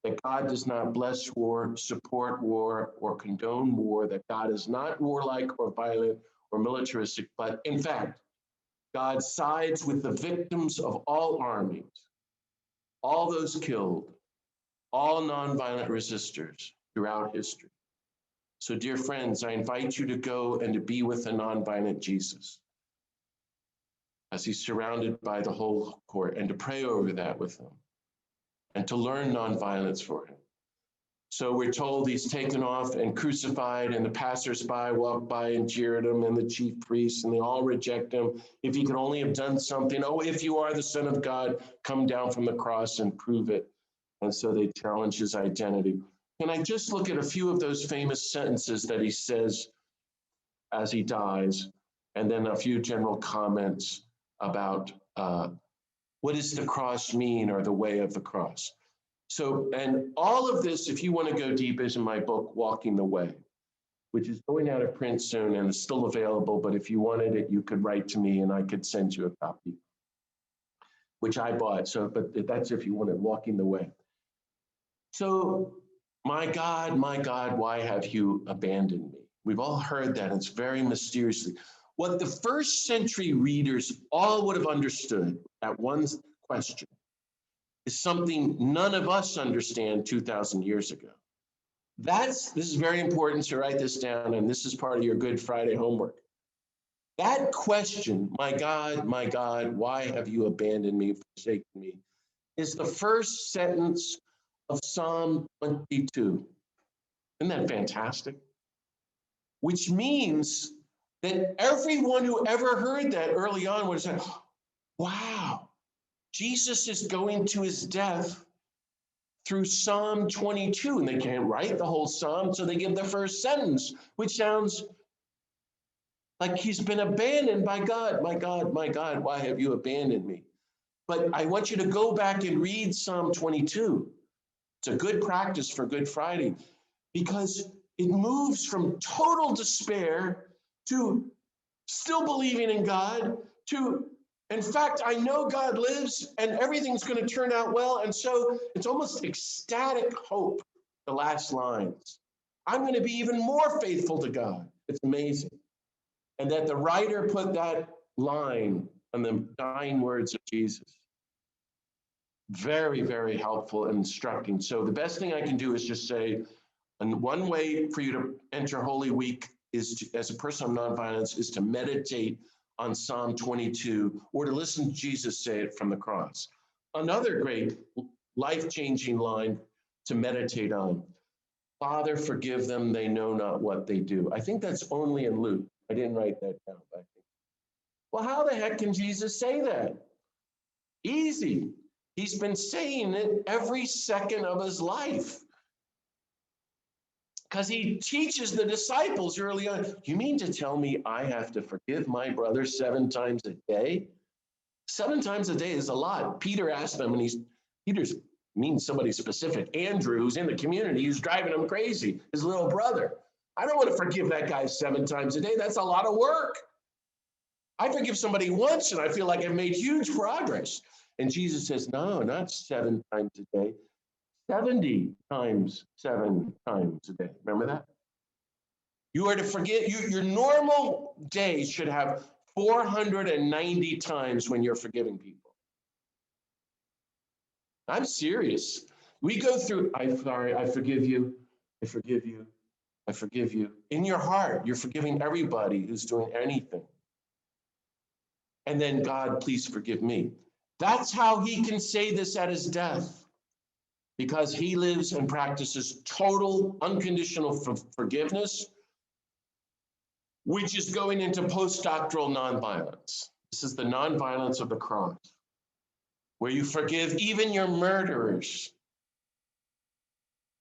that God does not bless war, support war, or condone war, that God is not warlike or violent or militaristic, but in fact, God sides with the victims of all armies, all those killed, all nonviolent resistors throughout history. So, dear friends, I invite you to go and to be with the nonviolent Jesus as he's surrounded by the whole court, and to pray over that with him and to learn nonviolence for him. So we're told he's taken off and crucified, and the passersby walk by and jeer at him, and the chief priests, and they all reject him. If he could only have done something, oh, if you are the Son of God, come down from the cross and prove it. And so they challenge his identity. Can I just look at a few of those famous sentences that he says as he dies, and then a few general comments about what does the cross mean, or the way of the cross. So, and all of this, if you want to go deep, is in my book, Walking the Way, which is going out of print soon and is still available. But if you wanted it, you could write to me and I could send you a copy, which I bought. So, but that's if you wanted, Walking the Way. So, my God, why have you abandoned me? We've all heard that. It's very mysteriously. What the first century readers all would have understood, that one question, is something none of us understand 2,000 years ago. This is very important to write this down, and this is part of your Good Friday homework. That question, my God, why have you abandoned me, forsaken me, is the first sentence of Psalm 22. Isn't that fantastic? Which means that everyone who ever heard that early on would have said, wow, Jesus is going to his death through Psalm 22, and they can't write the whole psalm, so they give the first sentence, which sounds like he's been abandoned by God. My God, why have you abandoned me? But I want you to go back and read Psalm 22. It's a good practice for Good Friday, because it moves from total despair to still believing in God to, in fact, I know God lives and everything's going to turn out well. And so it's almost ecstatic hope, the last lines. I'm going to be even more faithful to God. It's amazing. And that the writer put that line on the dying words of Jesus. Very, very helpful and instructing. So the best thing I can do is just say, and one way for you to enter Holy Week is to, as a person of nonviolence, is to meditate on Psalm 22, or to listen to Jesus say it from the cross. Another great life-changing line to meditate on: Father, forgive them, they know not what they do. I think that's only in Luke. I didn't write that down. But I think. Well, how the heck can Jesus say that? Easy. He's been saying it every second of his life. Because he teaches the disciples early on, you mean to tell me I have to forgive my brother 7 times a day? 7 times a day is a lot. Peter asked them, and Peter's means somebody specific. Andrew, who's in the community, who's driving him crazy, his little brother. I don't want to forgive that guy 7 times a day. That's a lot of work. I forgive somebody once, and I feel like I've made huge progress. And Jesus says, no, not 7 times a day. 70 times 7 times a day. Remember that? You are to forget, your normal day should have 490 times when you're forgiving people. I'm serious. We go through, I'm sorry, I forgive you, I forgive you, I forgive you. In your heart, you're forgiving everybody who's doing anything. And then, God, please forgive me. That's how he can say this at his death. Because he lives and practices total unconditional forgiveness, which is going into postdoctrinal nonviolence. This is the nonviolence of the cross, where you forgive even your murderers.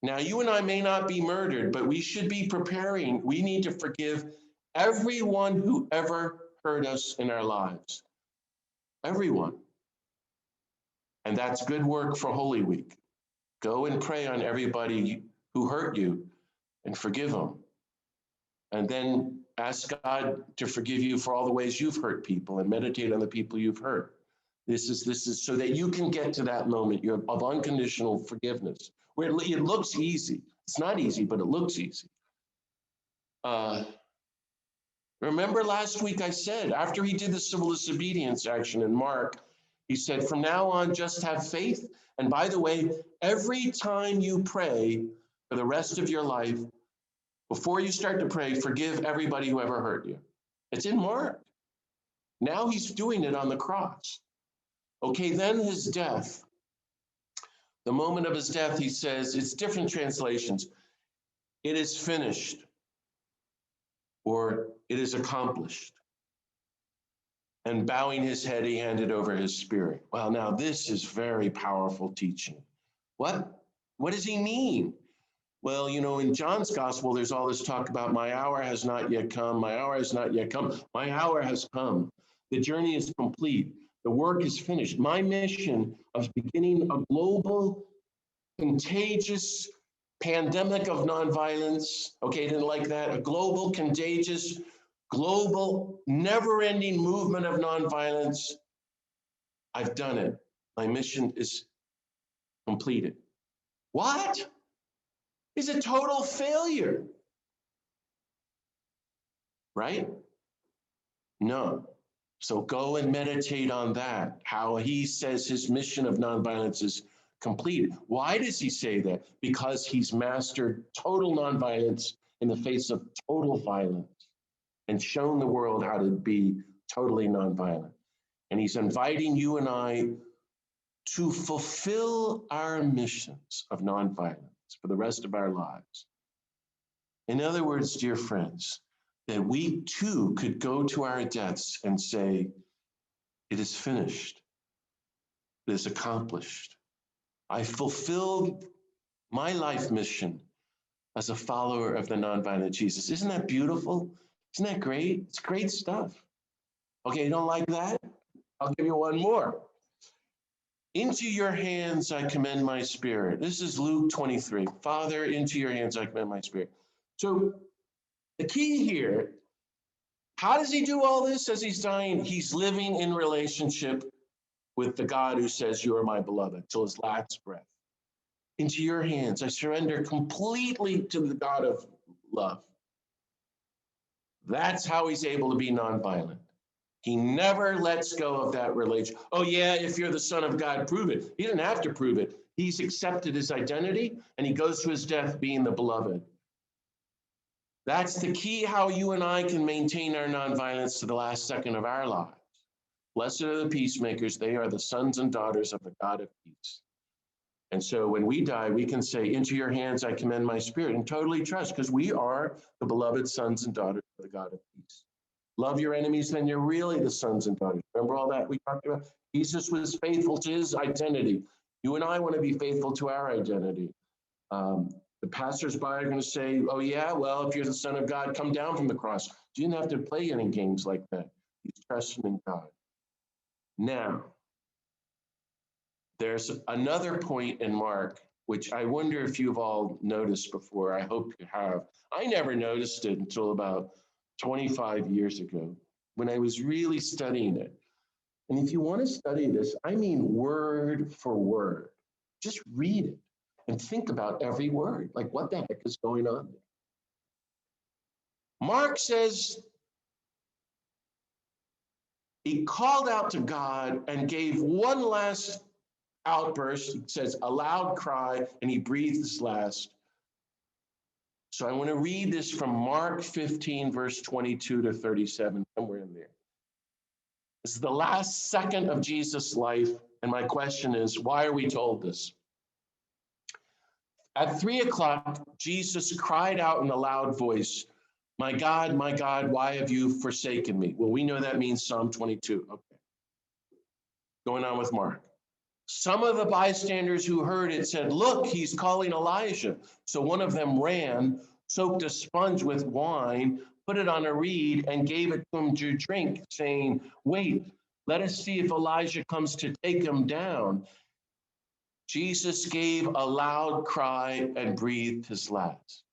Now, you and I may not be murdered, but we should be preparing. We need to forgive everyone who ever hurt us in our lives. Everyone. And that's good work for Holy Week. Go and pray on everybody who hurt you and forgive them. And then ask God to forgive you for all the ways you've hurt people and meditate on the people you've hurt. This is so that you can get to that moment of unconditional forgiveness, where it looks easy. It's not easy, but it looks easy. Remember last week I said, after he did the civil disobedience action in Mark, he said, from now on, just have faith. And by the way, every time you pray for the rest of your life, before you start to pray, forgive everybody who ever hurt you. It's in Mark. Now he's doing it on the cross. Okay, then his death. The moment of his death, he says, it's different translations. It is finished, or it is accomplished. And bowing his head, he handed over his spirit. Well, now this is very powerful teaching. What does he mean? Well, you know, in John's gospel, there's all this talk about my hour has not yet come. My hour has not yet come. My hour has come. The journey is complete. The work is finished. My mission of beginning a global, contagious pandemic of nonviolence, okay, didn't like that, a global, contagious, global, never-ending movement of nonviolence. I've done it. My mission is completed. What? Is a total failure, right? No. So go and meditate on that, how he says his mission of nonviolence is completed. Why does he say that? Because he's mastered total nonviolence in the face of total violence and shown the world how to be totally nonviolent. And he's inviting you and I to fulfill our missions of nonviolence for the rest of our lives. In other words, dear friends, that we too could go to our deaths and say, it is finished, it is accomplished. I fulfilled my life mission as a follower of the nonviolent Jesus. Isn't that beautiful? Isn't that great? It's great stuff. Okay, you don't like that? I'll give you one more. Into your hands I commend my spirit. This is Luke 23. Father, into your hands I commend my spirit. So the key here, how does he do all this as he's dying? He's living in relationship with the God who says, you are my beloved, till his last breath. Into your hands I surrender completely to the God of love. That's how he's able to be nonviolent. He never lets go of that relation. Oh yeah, if you're the Son of God, prove it. He didn't have to prove it. He's accepted his identity and he goes to his death being the beloved. That's the key how you and I can maintain our nonviolence to the last second of our lives. Blessed are the peacemakers. They are the sons and daughters of the God of peace. And so when we die, we can say, into your hands I commend my spirit, and totally trust, because we are the beloved sons and daughters of the God of peace. Love your enemies, then you're really the sons and daughters. Remember all that we talked about? Jesus was faithful to his identity. You and I want to be faithful to our identity. The passersby are going to say, oh yeah, well, if you're the Son of God, come down from the cross. You didn't have to play any games like that. He's trusting in God. Now, there's another point in Mark, which I wonder if you've all noticed before. I hope you have. I never noticed it until about 25 years ago when I was really studying it. And if you want to study this, I mean word for word. Just read it and think about every word. Like, what the heck is going on there? Mark says he called out to God and gave one last outburst. He says a loud cry, and he breathed his last. So I want to read this from Mark 15, verse 22 to 37, somewhere in there. This is the last second of Jesus' life, and my question is, why are we told this? At 3 o'clock, Jesus cried out in a loud voice, my God, why have you forsaken me? Well, we know that means Psalm 22. Okay. Going on with Mark. Some of the bystanders who heard it said, look, he's calling Elijah. So one of them ran, soaked a sponge with wine, put it on a reed, and gave it to him to drink, saying, wait, let us see if Elijah comes to take him down. Jesus gave a loud cry and breathed his last.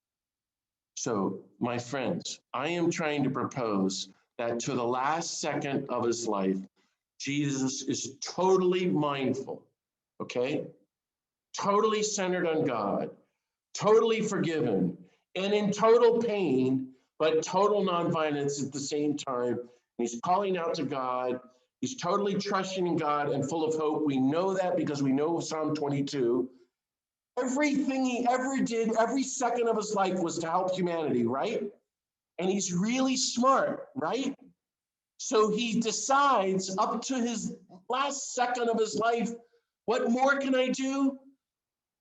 So, my friends, I am trying to propose that to the last second of his life, Jesus is totally mindful, okay? Totally centered on God, totally forgiven, and in total pain, but total nonviolence at the same time. He's calling out to God. He's totally trusting in God and full of hope. We know that because we know Psalm 22. Everything he ever did, every second of his life was to help humanity, right? And he's really smart, right? So he decides up to his last second of his life, what more can I do?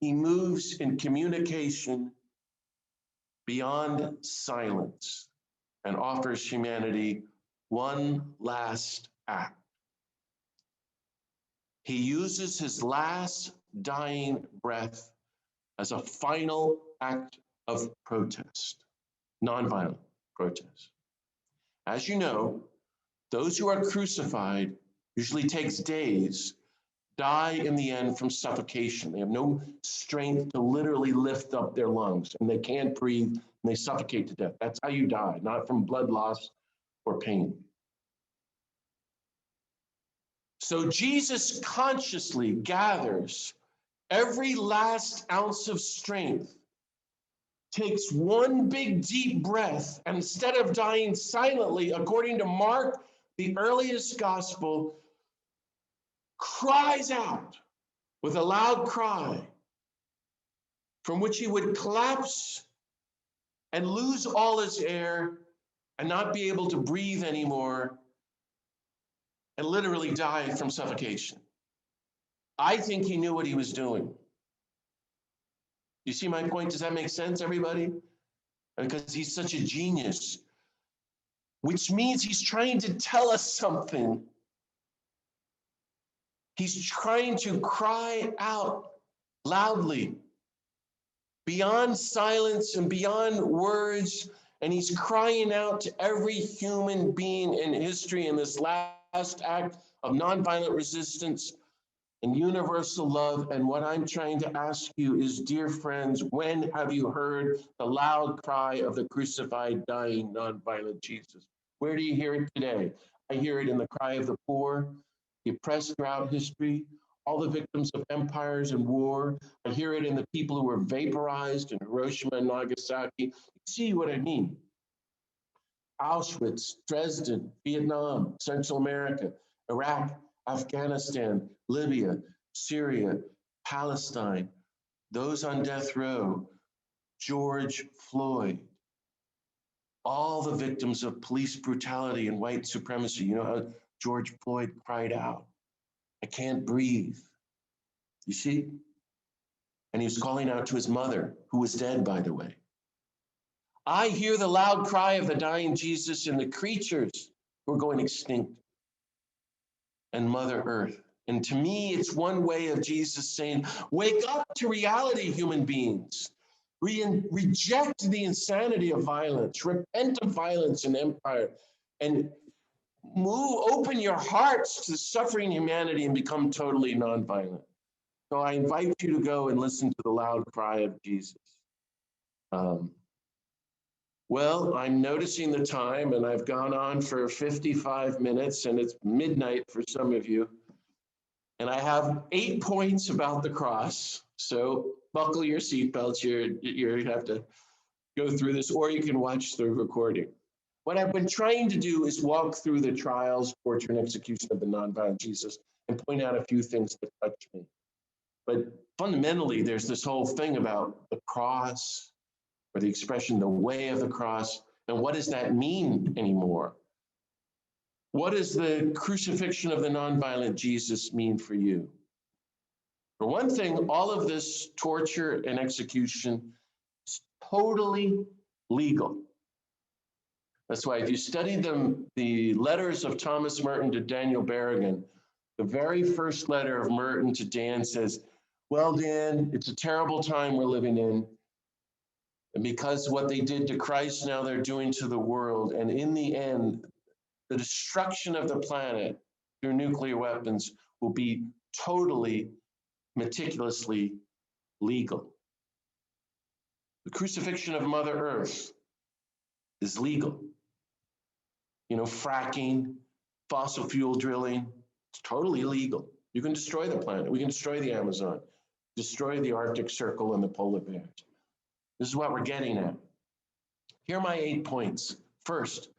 He moves in communication beyond silence and offers humanity one last act. He uses his last dying breath as a final act of protest, nonviolent protest. As you know, those who are crucified usually takes days, die in the end from suffocation. They have no strength to literally lift up their lungs, and they can't breathe, and they suffocate to death. That's how you die, not from blood loss or pain. So Jesus consciously gathers every last ounce of strength, takes one big deep breath, and instead of dying silently, according to Mark, the earliest gospel, cries out with a loud cry from which he would collapse and lose all his air and not be able to breathe anymore and literally die from suffocation. I think he knew what he was doing. You see my point? Does that make sense, everybody? Because he's such a genius, which means he's trying to tell us something. He's trying to cry out loudly, beyond silence and beyond words, and he's crying out to every human being in history in this last act of nonviolent resistance and universal love. And what I'm trying to ask you is, dear friends, when have you heard the loud cry of the crucified, dying, nonviolent Jesus? Where do you hear it today? I hear it in the cry of the poor, the oppressed throughout history, all the victims of empires and war. I hear it in the people who were vaporized in Hiroshima and Nagasaki. You see what I mean? Auschwitz, Dresden, Vietnam, Central America, Iraq, Afghanistan, Libya, Syria, Palestine, those on death row, George Floyd, all the victims of police brutality and white supremacy. You know how George Floyd cried out, "I can't breathe." You see? And he was calling out to his mother, who was dead, by the way. I hear the loud cry of the dying Jesus and the creatures who are going extinct and Mother Earth. And to me, it's one way of Jesus saying, wake up to reality, human beings. Reject the insanity of violence, repent of violence and empire, and open your hearts to suffering humanity and become totally nonviolent. So I invite you to go and listen to the loud cry of Jesus. Well, I'm noticing the time, and I've gone on for 55 minutes, and it's midnight for some of you. And I have 8 points about the cross. So buckle your seatbelts. You have to go through this, or you can watch the recording. What I've been trying to do is walk through the trials, torture, and execution of the nonviolent Jesus and point out a few things that touch me. But fundamentally, there's this whole thing about the cross, or the expression, the way of the cross, and what does that mean anymore? What does the crucifixion of the nonviolent Jesus mean for you? For one thing, all of this torture and execution is totally legal. That's why if you study the letters of Thomas Merton to Daniel Berrigan, the very first letter of Merton to Dan says, well, Dan, it's a terrible time we're living in. And because what they did to Christ, now they're doing to the world. And in the end, the destruction of the planet through nuclear weapons will be totally meticulously legal. The crucifixion of Mother Earth is legal. You know, fracking, fossil fuel drilling, it's totally illegal. You can destroy the planet. We can destroy the Amazon, destroy the Arctic Circle and the polar bears. This is what we're getting at. Here are my 8 points. First,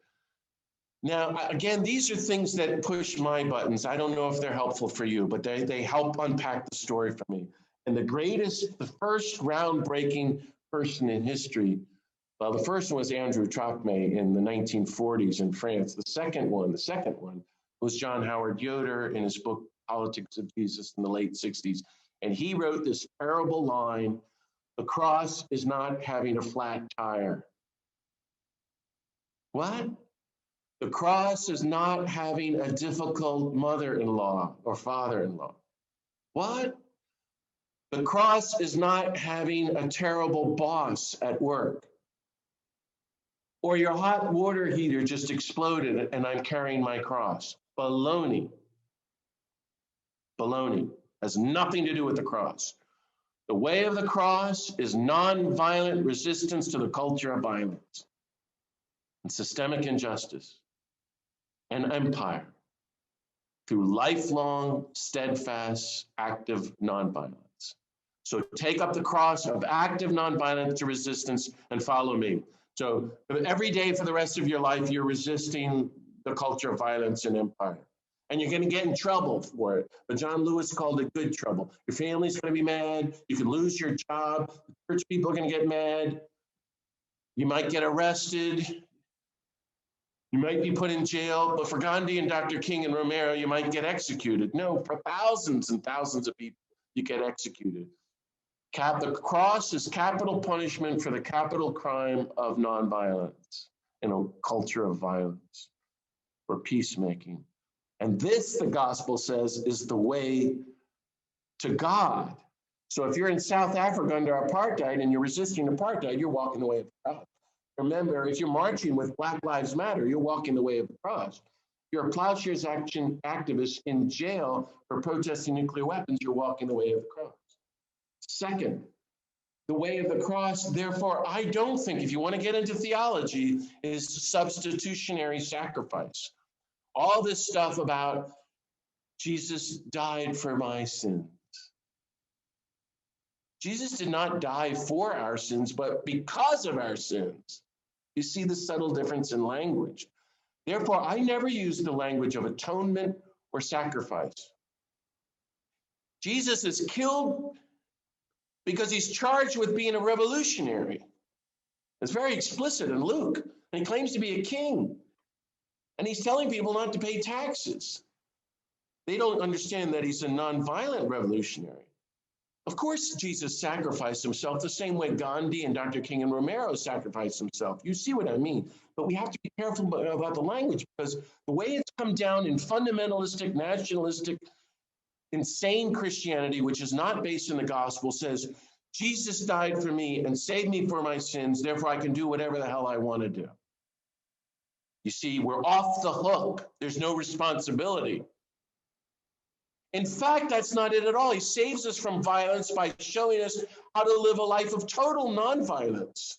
now, again, these are things that push my buttons. I don't know if they're helpful for you, but they help unpack the story for me. And the first groundbreaking person in history, well, the first one was Andrew Trocmé in the 1940s in France. The second one was John Howard Yoder in his book, Politics of Jesus in the late 60s. And he wrote this terrible line, "The cross is not having a flat tire." What? The cross is not having a difficult mother-in-law or father-in-law. What? The cross is not having a terrible boss at work. Or your hot water heater just exploded and I'm carrying my cross. Baloney. Baloney. Has nothing to do with the cross. The way of the cross is nonviolent resistance to the culture of violence and systemic injustice and empire through lifelong, steadfast, active nonviolence. So take up the cross of active nonviolence to resistance and follow me. So every day for the rest of your life, you're resisting the culture of violence and empire. And you're going to get in trouble for it. But John Lewis called it good trouble. Your family's going to be mad. You can lose your job. Church people are going to get mad. You might get arrested. You might be put in jail, but for Gandhi and Dr. King and Romero, you might get executed. No, for thousands and thousands of people, you get executed. The cross is capital punishment for the capital crime of nonviolence in a culture of violence or peacemaking. And this, the gospel says, is the way to God. So if you're in South Africa under apartheid and you're resisting apartheid, you're walking the way of God. Remember, if you're marching with Black Lives Matter, you're walking the way of the cross. If you're a Plowshares Action activist in jail for protesting nuclear weapons, you're walking the way of the cross. Second, the way of the cross, therefore, I don't think, if you want to get into theology, is substitutionary sacrifice. All this stuff about Jesus died for my sins. Jesus did not die for our sins, but because of our sins. You see the subtle difference in language. Therefore, I never use the language of atonement or sacrifice. Jesus is killed because he's charged with being a revolutionary. It's very explicit in Luke. And he claims to be a king. And he's telling people not to pay taxes. They don't understand that he's a nonviolent revolutionary. Of course, Jesus sacrificed himself the same way Gandhi and Dr. King and Romero sacrificed himself. You see what I mean? But we have to be careful about the language, because the way it's come down in fundamentalistic, nationalistic, insane Christianity, which is not based in the gospel, says, Jesus died for me and saved me for my sins, therefore I can do whatever the hell I want to do. You see, we're off the hook. There's no responsibility. In fact, that's not it at all. He saves us from violence by showing us how to live a life of total nonviolence.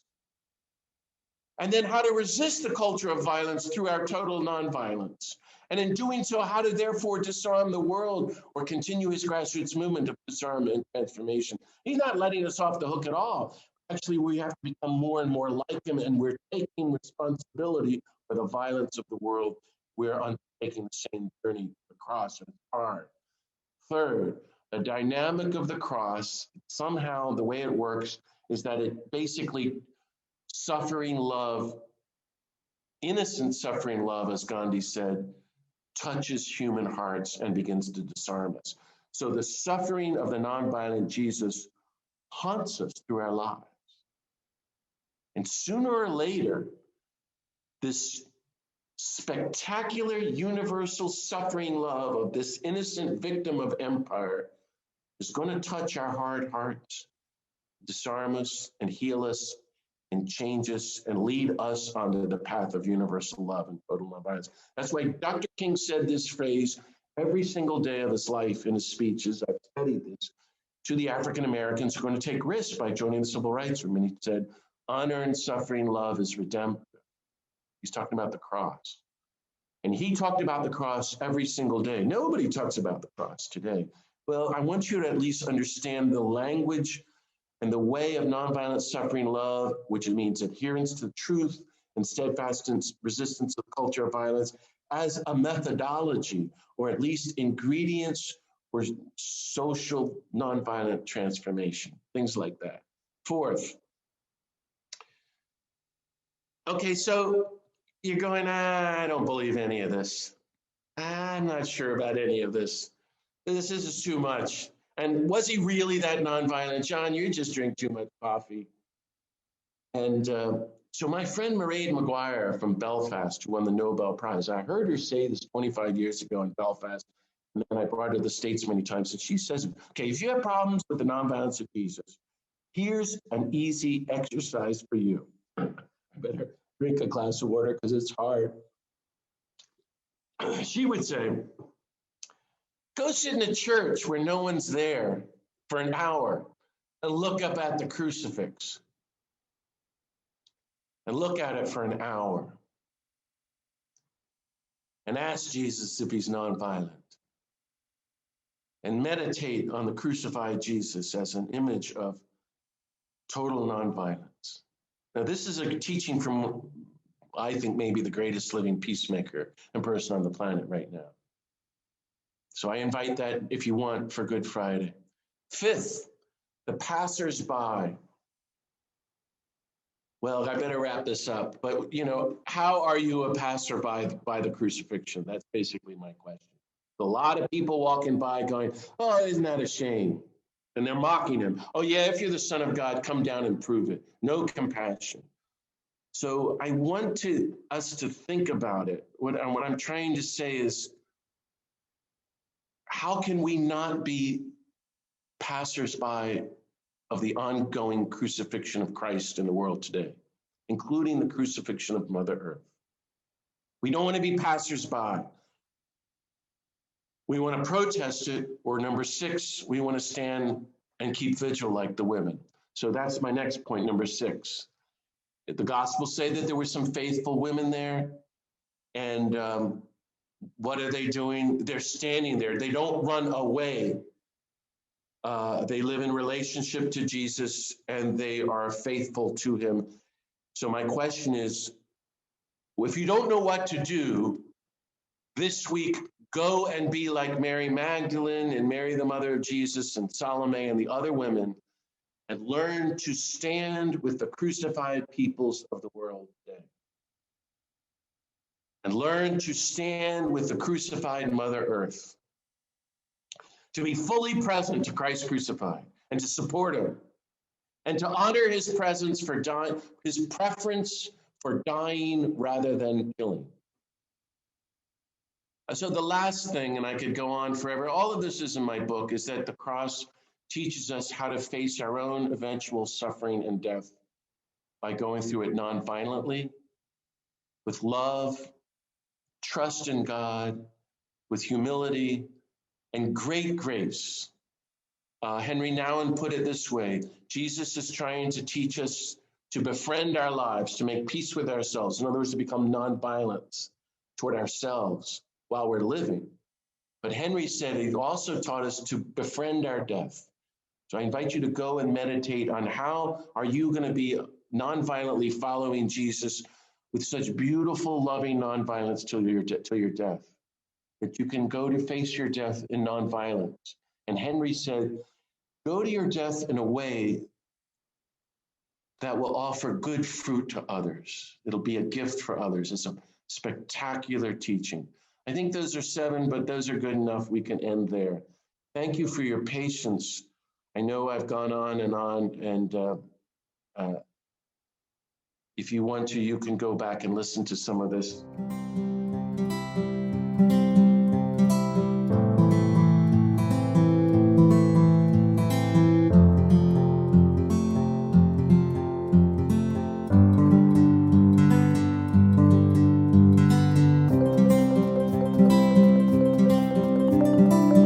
And then how to resist the culture of violence through our total nonviolence. And in doing so, how to therefore disarm the world or continue his grassroots movement of disarmament and transformation. He's not letting us off the hook at all. Actually, we have to become more and more like him, and we're taking responsibility for the violence of the world. We're undertaking the same journey to the cross, and it's hard. Third, the dynamic of the cross, somehow the way it works is that it basically suffering love, innocent suffering love, as Gandhi said, touches human hearts and begins to disarm us. So the suffering of the nonviolent Jesus haunts us through our lives. And sooner or later, this spectacular universal suffering love of this innocent victim of empire is going to touch our hard hearts, disarm us and heal us and change us and lead us onto the path of universal love and total nonviolence. That's why Dr. King said this phrase every single day of his life in his speeches. I've studied this. to the African Americans who are going to take risks by joining the civil rights movement. He said, unearned suffering love is redemptive. He's talking about the cross. And he talked about the cross every single day. Nobody talks about the cross today. Well, I want you to at least understand the language and the way of nonviolent suffering love, which means adherence to the truth and steadfast resistance to the culture of violence, as a methodology, or at least ingredients for social nonviolent transformation, things like that. Fourth, okay, so you're going, I don't believe any of this. I'm not sure about any of this. This is too much. And was he really that nonviolent? John, you just drink too much coffee. And so my friend Mairead Maguire from Belfast, who won the Nobel Prize, I heard her say this 25 years ago in Belfast, and then I brought her to the States many times, and she says, okay, if you have problems with the nonviolence of Jesus, here's an easy exercise for you. I better drink a glass of water because it's hard. She would say, go sit in a church where no one's there for an hour and look up at the crucifix. And look at it for an hour. And ask Jesus if he's nonviolent. And meditate on the crucified Jesus as an image of total nonviolence. Now, this is a teaching from, I think, maybe the greatest living peacemaker and person on the planet right now. So I invite that, if you want, for Good Friday. Fifth, the passersby. Well, I better wrap this up. But, you know, how are you a passerby by the crucifixion? That's basically my question. A lot of people walking by going, oh, isn't that a shame? And they're mocking him. Oh, yeah, if you're the Son of God, come down and prove it. No compassion. So I want us to think about it. What I'm trying to say is, how can we not be passersby of the ongoing crucifixion of Christ in the world today, including the crucifixion of Mother Earth? We don't want to be passersby. We want to protest it, or number 6, we want to stand and keep vigil like the women. So that's my next point, number 6. The Gospels say that there were some faithful women there, and what are they doing? They're standing there. They don't run away. They live in relationship to Jesus, and they are faithful to him. So my question is, if you don't know what to do this week, go and be like Mary Magdalene and Mary, the mother of Jesus, and Salome and the other women, and learn to stand with the crucified peoples of the world today. And learn to stand with the crucified Mother Earth. To be fully present to Christ crucified and to support him. And to honor his presence for dying, his preference for dying rather than killing. So the last thing, and I could go on forever, all of this is in my book, is that the cross teaches us how to face our own eventual suffering and death by going through it non-violently, with love, trust in God, with humility, and great grace. Henry Nouwen put it this way: Jesus is trying to teach us to befriend our lives, to make peace with ourselves. In other words, to become non-violent toward ourselves while we're living. But Henry said he also taught us to befriend our death. So I invite you to go and meditate on how are you going to be non-violently following Jesus with such beautiful, loving non-violence till your death, that you can go to face your death in non-violence. And Henry said, go to your death in a way that will offer good fruit to others. It'll be a gift for others. It's a spectacular teaching. I think those are 7, but those are good enough. We can end there. Thank you for your patience. I know I've gone on, and if you want to, you can go back and listen to some of this.